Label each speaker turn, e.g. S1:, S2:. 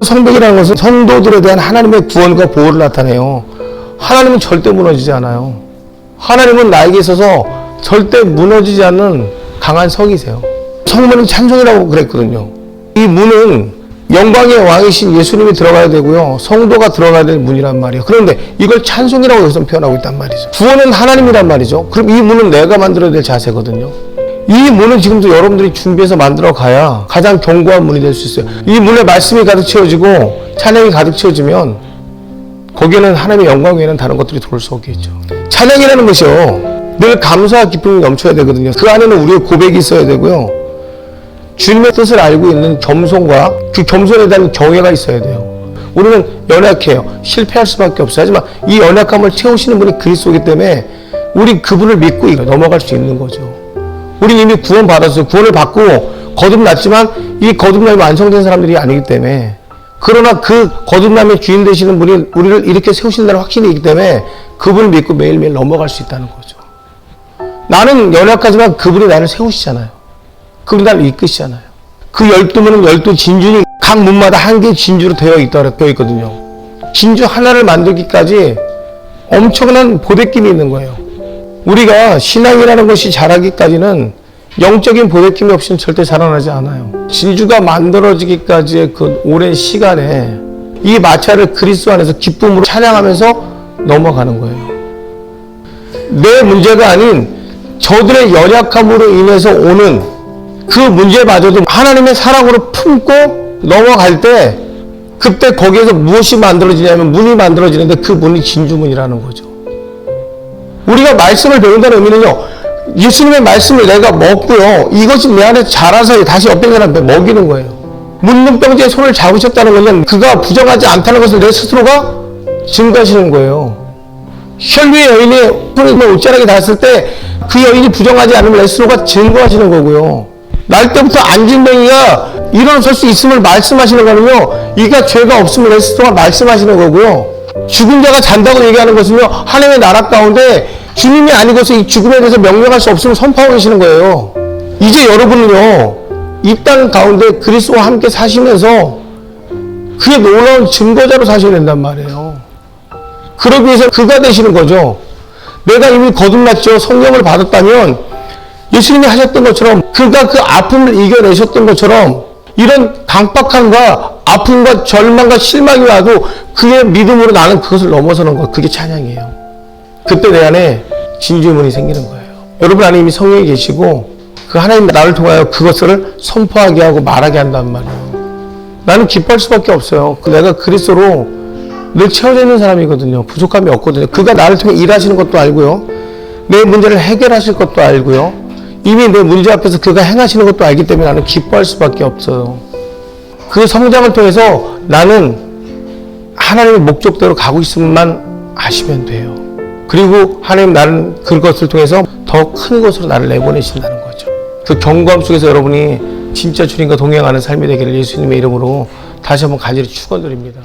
S1: 성백이라는 것은 성도들에 대한 하나님의 구원과 보호를 나타내요. 하나님은 절대 무너지지 않아요. 하나님은 나에게 있어서 절대 무너지지 않는 강한 성이세요. 성문은 찬송이라고 그랬거든요. 이 문은 영광의 왕이신 예수님이 들어가야 되고요, 성도가 들어가야 될 문이란 말이에요. 그런데 이걸 찬송이라고 여기서 표현하고 있단 말이죠. 구원은 하나님이란 말이죠. 그럼 이 문은 내가 만들어야 될 자세거든요. 이 문은 지금도 여러분들이 준비해서 만들어 가야 가장 견고한 문이 될 수 있어요. 이 문에 말씀이 가득 채워지고 찬양이 가득 채워지면 거기에는 하나님의 영광 외에는 다른 것들이 들어올 수 없겠죠. 찬양이라는 것이요, 늘 감사와 기쁨이 넘쳐야 되거든요. 그 안에는 우리의 고백이 있어야 되고요, 주님의 뜻을 알고 있는 겸손과 그 겸손에 대한 경외가 있어야 돼요. 우리는 연약해요. 실패할 수밖에 없어요. 하지만 이 연약함을 채우시는 분이 그리스도이기 때문에 우리 그분을 믿고 넘어갈 수 있는 거죠. 우리는 이미 구원 받았어요. 구원을 받고 거듭났지만 이 거듭남이 완성된 사람들이 아니기 때문에, 그러나 그 거듭남의 주인 되시는 분이 우리를 이렇게 세우신다는 확신이 있기 때문에 그분을 믿고 매일매일 넘어갈 수 있다는 거죠. 나는 연약하지만 그분이 나를 세우시잖아요. 그분이 나를 이끄시잖아요. 그 12문은 12진주니 각 문마다 한 개의 진주로 되어 있거든요. 진주 하나를 만들기까지 엄청난 보댓김이 있는 거예요. 우리가 신앙이라는 것이 자라기까지는 영적인 보댓김이 없이는 절대 자라나지 않아요. 진주가 만들어지기까지의 그 오랜 시간에 이 마차를 그리스도 안에서 기쁨으로 찬양하면서 넘어가는 거예요. 내 문제가 아닌 저들의 연약함으로 인해서 오는 그 문제마저도 하나님의 사랑으로 품고 넘어갈 때, 그때 거기에서 무엇이 만들어지냐면 문이 만들어지는데 그 문이 진주문이라는 거죠. 우리가 말씀을 배운다는 의미는요, 예수님의 말씀을 내가 먹고요, 이것이 내 안에 자라서 다시 옆에 사람한테 먹이는 거예요. 문둥병자의 손을 잡으셨다는 것은 그가 부정하지 않다는 것을 내 스스로가 증거하시는 거예요. 혈류의 여인이 손을 옷자락에 닿았을 때 그 여인이 부정하지 않으면 내 스스로가 증거하시는 거고요. 날 때부터 안진뱅이가 일어설 수 있음을 말씀하시는 거는요, 이가 죄가 없음을 내 스스로가 말씀하시는 거고요. 죽은 자가 잔다고 얘기하는 것은요, 하나님의 나라 가운데 주님이 아니고서 이 죽음에 대해서 명령할 수 없음을 선포하고 계시는 거예요. 이제 여러분은요, 이 땅 가운데 그리스도와 함께 사시면서 그의 놀라운 증거자로 사셔야 된단 말이에요. 그러기 위해서 그가 되시는 거죠. 내가 이미 거듭났죠. 성령을 받았다면 예수님이 하셨던 것처럼, 그가 그 아픔을 이겨내셨던 것처럼 이런 강박함과 아픔과 절망과 실망이 와도 그의 믿음으로 나는 그것을 넘어서는 것, 그게 찬양이에요. 그때 내 안에 진주문이 생기는 거예요. 여러분 안에 이미 성령이 계시고 그 하나님 나를 통하여 그것을 선포하게 하고 말하게 한단 말이에요. 나는 기뻐할 수밖에 없어요. 내가 그리스도로 늘 채워져 있는 사람이거든요. 부족함이 없거든요. 그가 나를 통해 일하시는 것도 알고요, 내 문제를 해결하실 것도 알고요, 이미 내 문제 앞에서 그가 행하시는 것도 알기 때문에 나는 기뻐할 수밖에 없어요. 그 성장을 통해서 나는 하나님의 목적대로 가고 있음만 아시면 돼요. 그리고 하나님 나는 그것을 통해서 더 큰 곳으로 나를 내보내신다는 거죠. 그 경고함 속에서 여러분이 진짜 주님과 동행하는 삶이 되기를 예수님의 이름으로 다시 한번 간절히 축원드립니다.